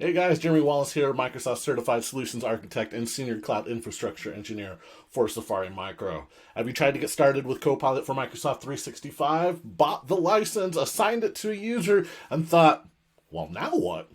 Hey guys, Jeremy Wallace here, Microsoft Certified Solutions Architect and Senior Cloud Infrastructure Engineer for Safari Micro. Have you tried to get started with Copilot for Microsoft 365, bought the license, assigned it to a user, and thought, well, now what?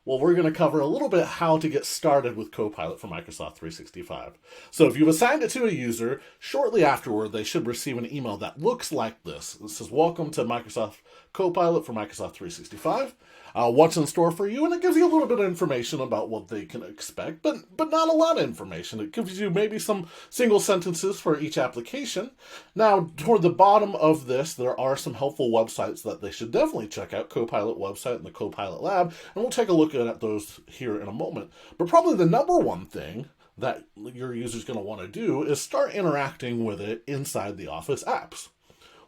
Well, we're going to cover a little bit how to get started with Copilot for Microsoft 365. So if you've assigned it to a user, shortly afterward, they should receive an email that looks like this. It says, welcome to Microsoft Copilot for Microsoft 365. What's in store for you? And it gives you a little bit of information about what they can expect, but not a lot of information. It gives you maybe some single sentences for each application. Now, toward the bottom of this, there are some helpful websites that they should definitely check out, Copilot website and the Copilot Lab, and we'll take a look at those here in a moment. But probably the number one thing that your user's going to want to do is start interacting with it inside the Office apps.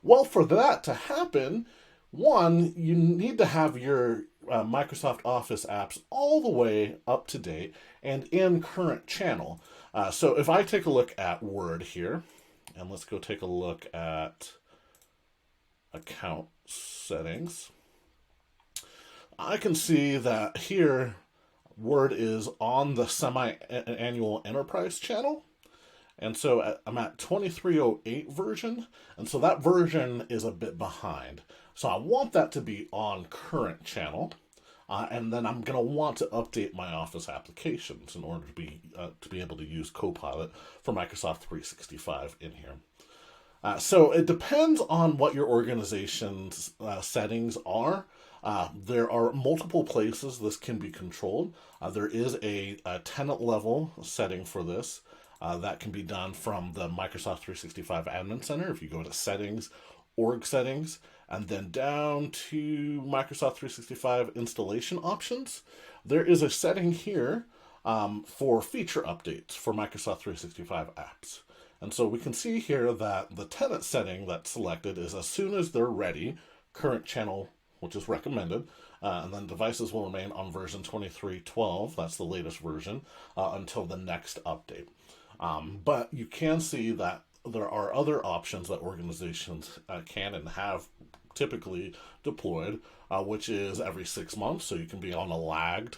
Well, for that to happen, one, you need to have your Microsoft Office apps all the way up to date and in current channel. So if I take a look at Word here, and let's go take a look at account settings, I can see that here Word is on the semi-annual enterprise channel. And so I'm at 2308 version, and so that version is a bit behind. So I want that to be on current channel, and then I'm going to want to update my Office applications in order to be able to use Copilot for Microsoft 365 in here. So it depends on what your organization's settings are. There are multiple places this can be controlled. There is a tenant level setting for this. That can be done from the Microsoft 365 Admin Center. If you go to Settings, Org Settings, and then down to Microsoft 365 Installation Options, there is a setting here for feature updates for Microsoft 365 apps. And so we can see here that the tenant setting that's selected is as soon as they're ready, current channel, which is recommended, and then devices will remain on version 23.12, that's the latest version, until the next update. But you can see that there are other options that organizations can and have typically deployed, which is every 6 months. So you can be on a lagged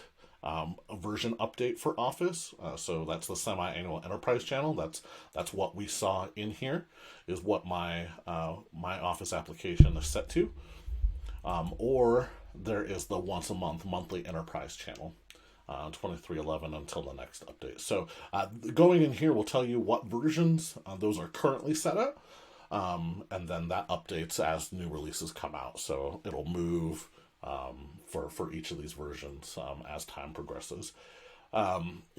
version update for Office. So that's the semi-annual enterprise channel. That's what we saw in here, is what my Office application is set to. Or there is the once a month monthly enterprise channel. 2311 until the next update. So going in here will tell you what versions those are currently set at, and then that updates as new releases come out. So it'll move for each of these versions as time progresses.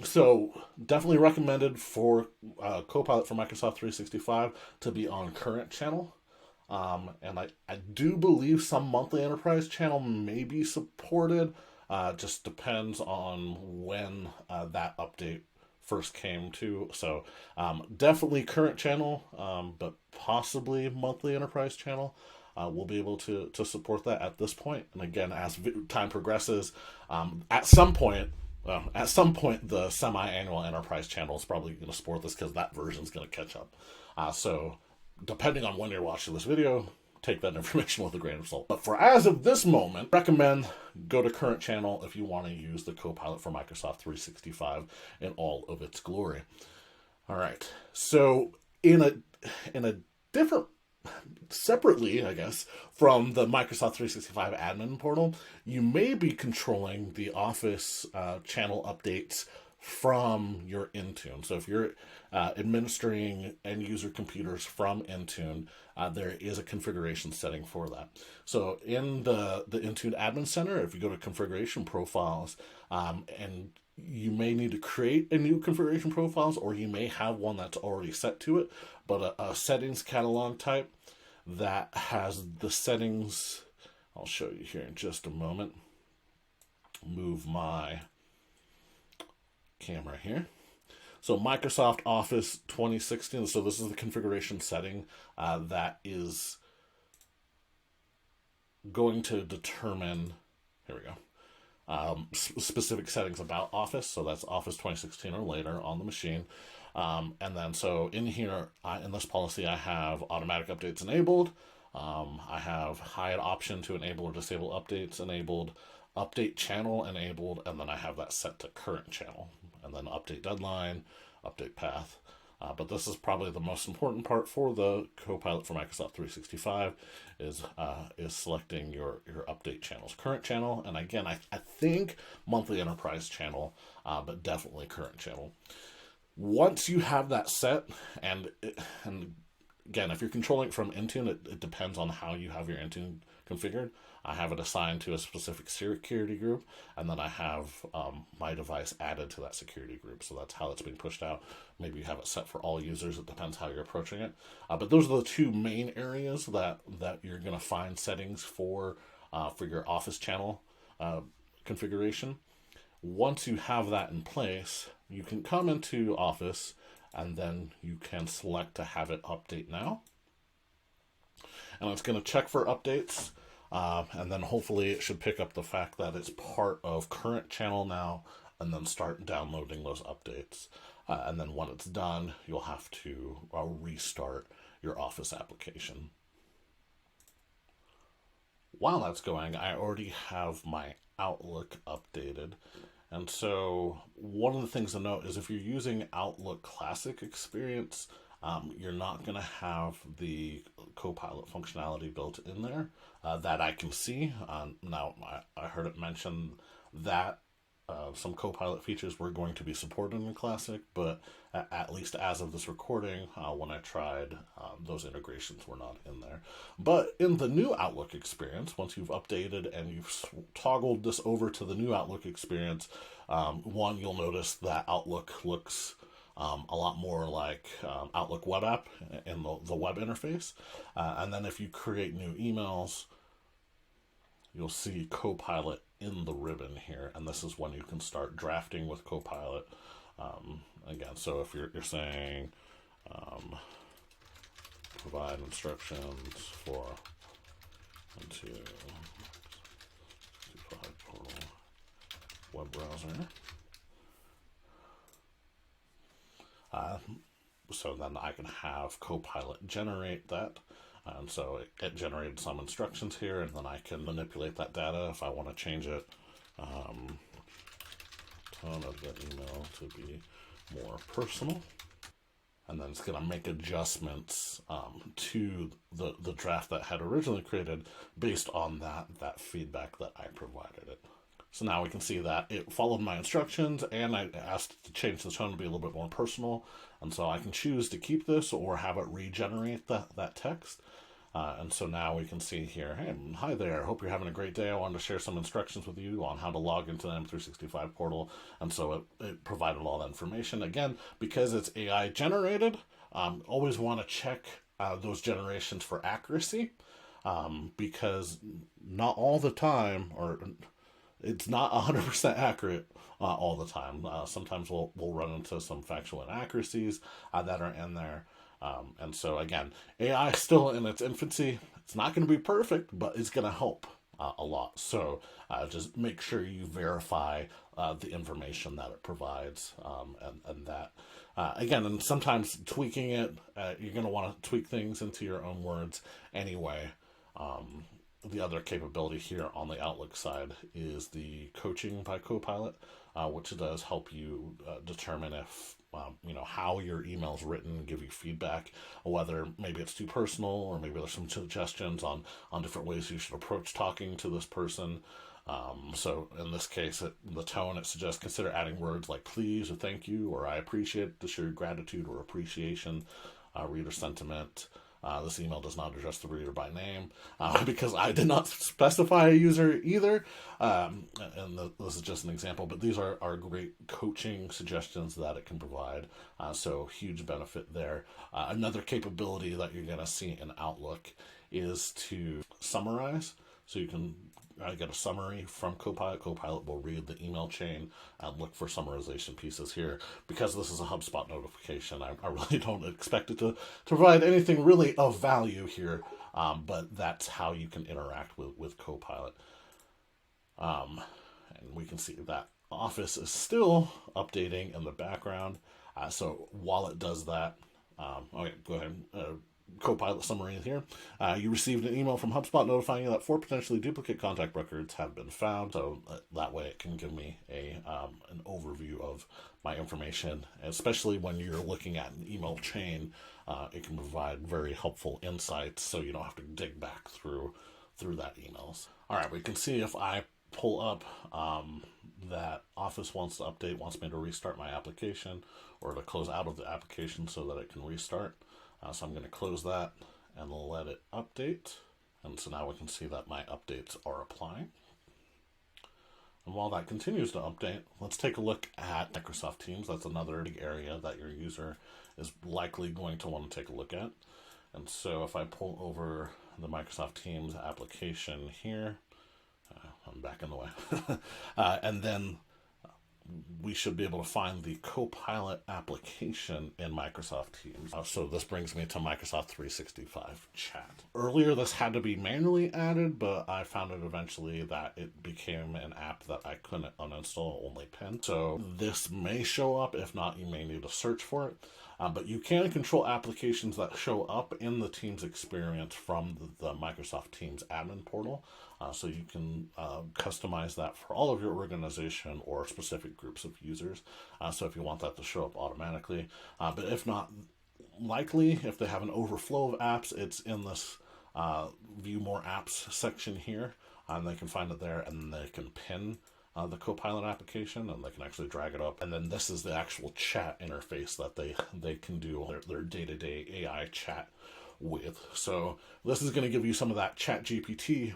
So definitely recommended for Copilot for Microsoft 365 to be on current channel. And I do believe some monthly enterprise channel may be supported. Just depends on when that update first came to. So definitely current channel, but possibly monthly enterprise channel. We'll be able to support that at this point. And again, as time progresses, at some point, the semi-annual enterprise channel is probably going to support this because that version is going to catch up. So depending on when you're watching this video, take that information with a grain of salt. But for as of this moment, recommend go to current channel if you want to use the Copilot for Microsoft 365 in all of its glory. All right. So in a different, separately, I guess, from the Microsoft 365 admin portal, you may be controlling the Office channel updates from your Intune. So if you're administering end user computers from Intune, there is a configuration setting for that. So in the Intune Admin Center, if you go to configuration profiles, and you may need to create a new configuration profiles, or you may have one that's already set to it, but a settings catalog type that has the settings, I'll show you here in just a moment. Move my camera here. So Microsoft Office 2016, so this is the configuration setting that is going to determine, here we go, specific settings about Office. So that's Office 2016 or later on the machine. And then so in here, in this policy, I have automatic updates enabled. I have hide option to enable or disable updates enabled. update channel enabled, and then I have that set to current channel, and then update deadline, update path. But this is probably the most important part for the Copilot for Microsoft 365 is selecting your update channels. Current channel, and again, I think monthly enterprise channel, but definitely current channel. Once you have that set, and again, if you're controlling it from Intune, it depends on how you have your Intune configured. I have it assigned to a specific security group, and then I have my device added to that security group. So that's how it's being pushed out. Maybe you have it set for all users. It depends how you're approaching it. But those are the two main areas that you're going to find settings for your Office channel configuration. Once you have that in place, you can come into Office, and then you can select to have it update now. And it's going to check for updates. And then hopefully it should pick up the fact that it's part of current channel now, and then start downloading those updates. And then when it's done, you'll have to restart your Office application. While that's going, I already have my Outlook updated. And so one of the things to note is if you're using Outlook Classic Experience, you're not going to have the Copilot functionality built in there that I can see. Now, I heard it mentioned that some Copilot features were going to be supported in Classic, but at least as of this recording, when I tried, those integrations were not in there. But in the new Outlook experience, once you've updated and you've toggled this over to the new Outlook experience, one, you'll notice that Outlook looks a lot more like Outlook web app in the web interface. And then if you create new emails, you'll see Copilot in the ribbon here. And this is when you can start drafting with Copilot. Again, so if you're saying provide instructions for into web browser. So then I can have Copilot generate that. And so it generated some instructions here, and then I can manipulate that data if I want to change it. Tone of the email to be more personal. And then it's going to make adjustments to the draft that I had originally created based on that feedback that I provided it. So now we can see that it followed my instructions, and I asked it to change the tone to be a little bit more personal. And so I can choose to keep this or have it regenerate that text. And so now we can see here, hey, hi there, hope you're having a great day. I wanted to share some instructions with you on how to log into the M365 portal. And so it provided all that information. Again, because it's AI generated, always want to check those generations for accuracy, because not all the time, or it's not 100% accurate all the time. Sometimes we'll run into some factual inaccuracies that are in there. And so again, AI is still in its infancy. It's not going to be perfect, but it's going to help a lot. So just make sure you verify the information that it provides, and that again, and sometimes tweaking it, you're going to want to tweak things into your own words anyway. The other capability here on the Outlook side is the coaching by Copilot, which does help you determine if how your email's written, give you feedback, whether maybe it's too personal or maybe there's some suggestions on different ways you should approach talking to this person. So in this case, the tone, it suggests consider adding words like please or thank you or I appreciate to show your gratitude or appreciation, reader sentiment. This email does not address the reader by name because I did not specify a user either. And this is just an example, but these are great coaching suggestions that it can provide. So huge benefit there. Another capability that you're going to see in Outlook is to summarize. So you can get a summary from Copilot. Copilot will read the email chain and look for summarization pieces here. Because this is a HubSpot notification, I really don't expect it to provide anything really of value here, but that's how you can interact with Copilot. And we can see that Office is still updating in the background. So while it does that, okay, go ahead. Copilot summary here. You received an email from HubSpot notifying you that 4 potentially duplicate contact records have been found. So that way it can give me an overview of my information, especially when you're looking at an email chain. It can provide very helpful insights, so you don't have to dig back through that emails. All right, we can see if I pull up that Office wants to update, wants me to restart my application or to close out of the application so that it can restart. So I'm going to close that and let it update. And so now we can see that my updates are applying. And while that continues to update, let's take a look at Microsoft Teams. That's another big area that your user is likely going to want to take a look at. And so if I pull over the Microsoft Teams application here, I'm back in the way, and then we should be able to find the Copilot application in Microsoft Teams. So this brings me to Microsoft 365 Chat. Earlier, this had to be manually added, but I found it eventually that it became an app that I couldn't uninstall, only pin. So this may show up. If not, you may need to search for it. But you can control applications that show up in the Teams experience from the Microsoft Teams admin portal. So you can customize that for all of your organization or specific groups of users. So if you want that to show up automatically. But if not, likely if they have an overflow of apps, it's in this View More Apps section here. And they can find it there, and they can pin the Copilot application, and they can actually drag it up. And then this is the actual chat interface that they can do their day-to-day AI chat with. So this is going to give you some of that chat GPT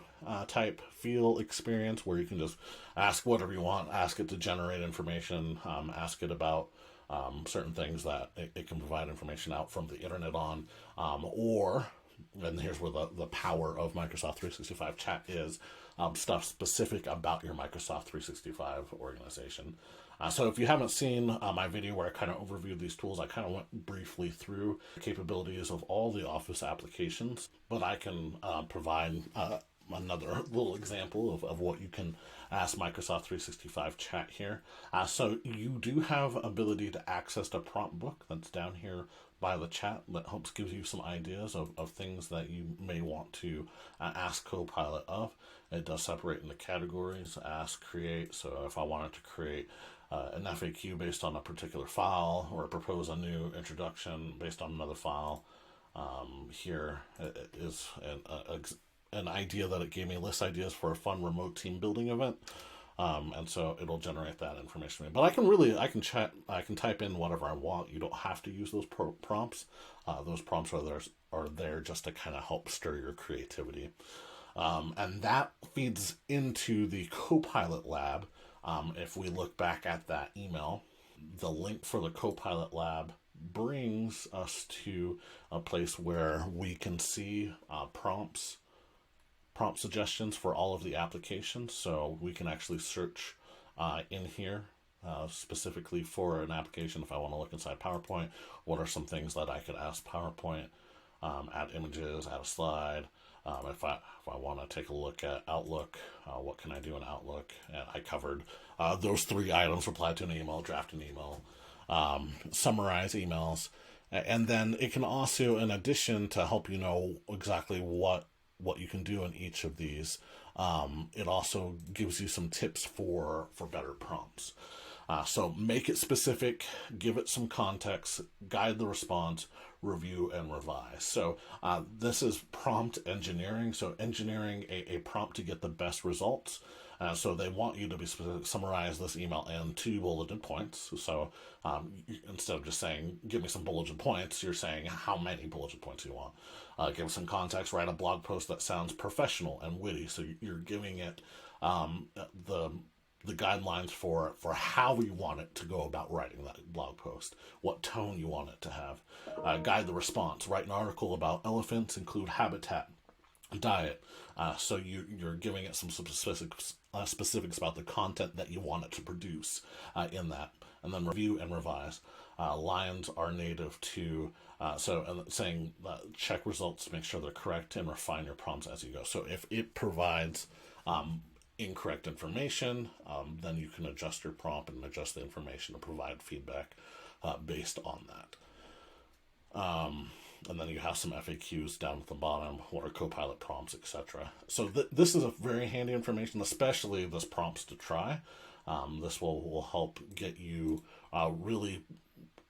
type feel experience, where you can just ask whatever you want, ask it to generate information, ask it about certain things that it can provide information out from the internet on, and here's where the power of Microsoft 365 Chat is, stuff specific about your Microsoft 365 organization. So if you haven't seen my video where I kind of overviewed these tools, I kind of went briefly through the capabilities of all the Office applications, but I can provide another little example of what you can ask Microsoft 365 Chat here. So you do have ability to access the prompt book that's down here by the chat that helps give you some ideas of things that you may want to ask Copilot of. It does separate into categories, ask, create. So if I wanted to create an FAQ based on a particular file, or propose a new introduction based on another file, here is an idea that it gave me, list ideas for a fun remote team building event. And so it'll generate that information. But I can type in whatever I want. You don't have to use those prompts. Those prompts are there just to kind of help stir your creativity. And that feeds into the Copilot Lab. If we look back at that email, the link for the Copilot Lab brings us to a place where we can see prompt suggestions for all of the applications. So we can actually search in here specifically for an application. If I want to look inside PowerPoint, what are some things that I could ask PowerPoint? Add images, add a slide. If I want to take a look at Outlook, what can I do in Outlook? And I covered those 3 items: reply to an email, draft an email, summarize emails. And then it can also, in addition to help you know exactly what you can do in each of these, it also gives you some tips for better prompts. So make it specific, give it some context, guide the response, review and revise. So this is prompt engineering. So engineering a prompt to get the best results. So they want you to be specific, summarize this email in 2 bulleted points. So instead of just saying, give me some bulleted points, you're saying how many bulleted points you want. Give some context, write a blog post that sounds professional and witty. So you're giving it the guidelines for how you want it to go about writing that blog post, what tone you want it to have. Guide the response, write an article about elephants, include habitat, diet. So you're giving it some specifics about the content that you want it to produce in that. And then review and revise. Lions are native to, saying check results, make sure they're correct, and refine your prompts as you go. So if it provides incorrect information, then you can adjust your prompt and adjust the information to provide feedback based on that. And then you have some FAQs down at the bottom, what are Copilot prompts, etc. So this is a very handy information, especially this prompts to try. This will help get you really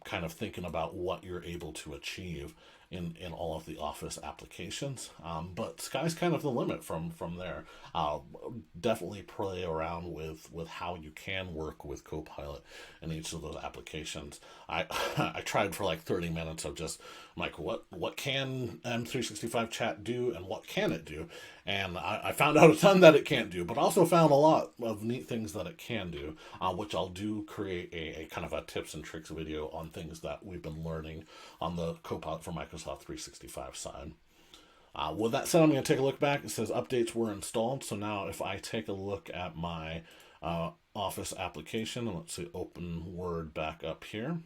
kind of thinking about what you're able to achieve in all of the Office applications. But sky's kind of the limit from there. Definitely play around with how you can work with Copilot in each of those applications. I I tried for like 30 minutes of just like what can M365 chat do and what can it do, and I found out a ton that it can't do, but also found a lot of neat things that it can do, which I'll do create a kind of a tips and tricks video on things that we've been learning on the Copilot for Microsoft 365 side. With that said, I'm going to take a look back. It says updates were installed. So now if I take a look at my Office application, and let's see, open Word back up here.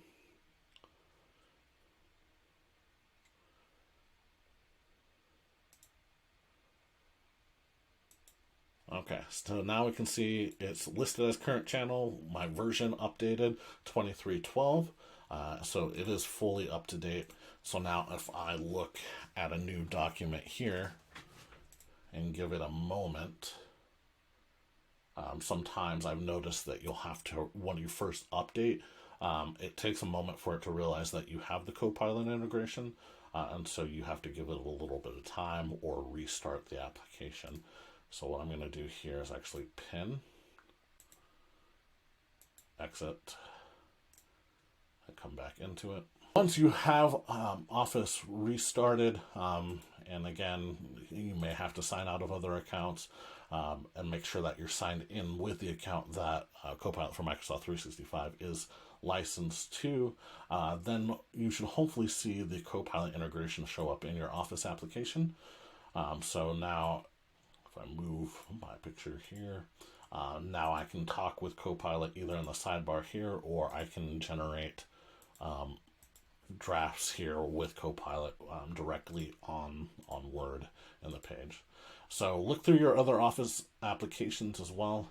Okay, so now we can see it's listed as current channel, my version updated 2312. So it is fully up to date. So now if I look at a new document here and give it a moment, sometimes I've noticed that you'll have to, when you first update, it takes a moment for it to realize that you have the Copilot integration. And so you have to give it a little bit of time or restart the application. So what I'm going to do here is actually pin, exit, and come back into it. Once you have Office restarted, and again, you may have to sign out of other accounts and make sure that you're signed in with the account that Copilot for Microsoft 365 is licensed to, then you should hopefully see the Copilot integration show up in your Office application. So now, if I move my picture here, now I can talk with Copilot either in the sidebar here, or I can generate drafts here with Copilot directly on Word in the page. So look through your other Office applications as well.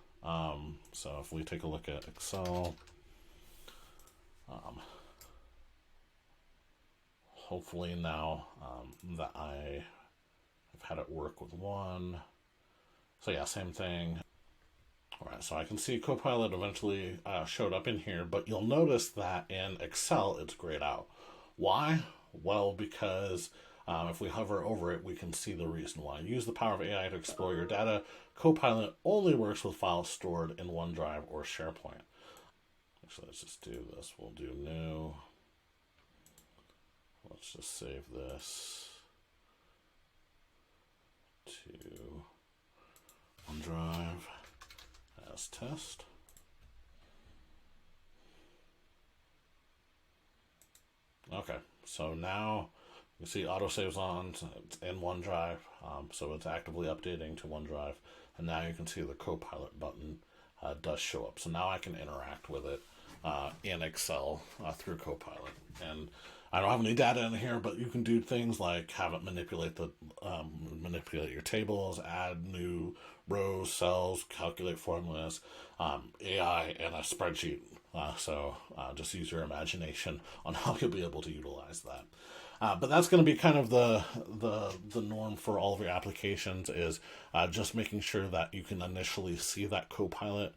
So if we take a look at Excel, hopefully now that I've had it work with one. So yeah, same thing. All right, so I can see Copilot eventually showed up in here, but you'll notice that in Excel, it's grayed out. Why? Well, because if we hover over it, we can see the reason why. Use the power of AI to explore your data. Copilot only works with files stored in OneDrive or SharePoint. Actually, let's just do this. We'll do new. Let's just save this to OneDrive as test. Okay, so now you see autosave's on, it's in OneDrive, so it's actively updating to OneDrive, and now you can see the Copilot button does show up. So now I can interact with it in Excel through Copilot. And I don't have any data in here, but you can do things like have it manipulate your tables, add new rows, cells, calculate formulas, AI in a spreadsheet. So just use your imagination on how you'll be able to utilize that. But that's going to be kind of the norm for all of your applications, is just making sure that you can initially see that Copilot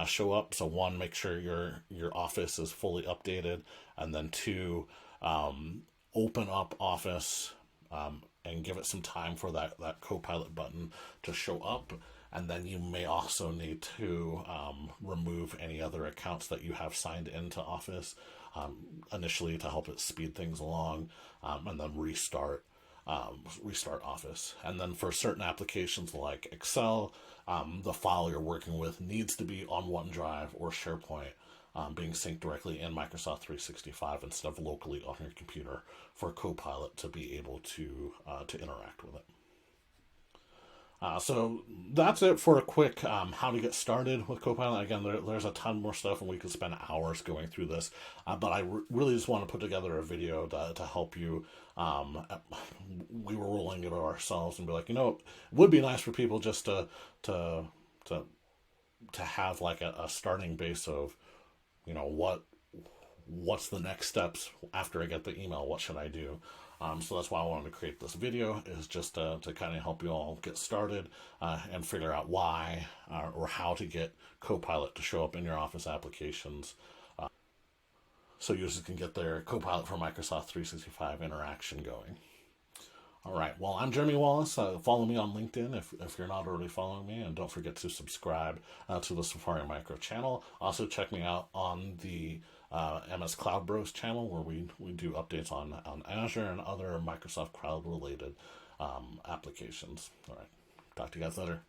show up. So one, make sure your Office is fully updated, and then two, open up Office and give it some time for that Copilot button to show up. And then you may also need to remove any other accounts that you have signed into Office initially to help it speed things along, and then restart Office. And then for certain applications like Excel, the file you're working with needs to be on OneDrive or SharePoint, being synced directly in Microsoft 365 instead of locally on your computer for Copilot to be able to interact with it. So that's it for a quick how to get started with Copilot. Again, there's a ton more stuff, and we could spend hours going through this. But I really just want to put together a video to help you. We were rolling it ourselves and be like, it would be nice for people just to have like a starting base of, what's the next steps after I get the email? What should I do? So that's why I wanted to create this video, is just to kind of help you all get started and figure out why or how to get Copilot to show up in your Office applications, so users can get their Copilot for Microsoft 365 interaction going. All right. Well, I'm Jeremy Wallace. Follow me on LinkedIn if you're not already following me, and don't forget to subscribe to the Safari Micro channel. Also, check me out on the MS Cloud Bros channel, where we do updates on Azure and other Microsoft Cloud related applications. All right. Talk to you guys later.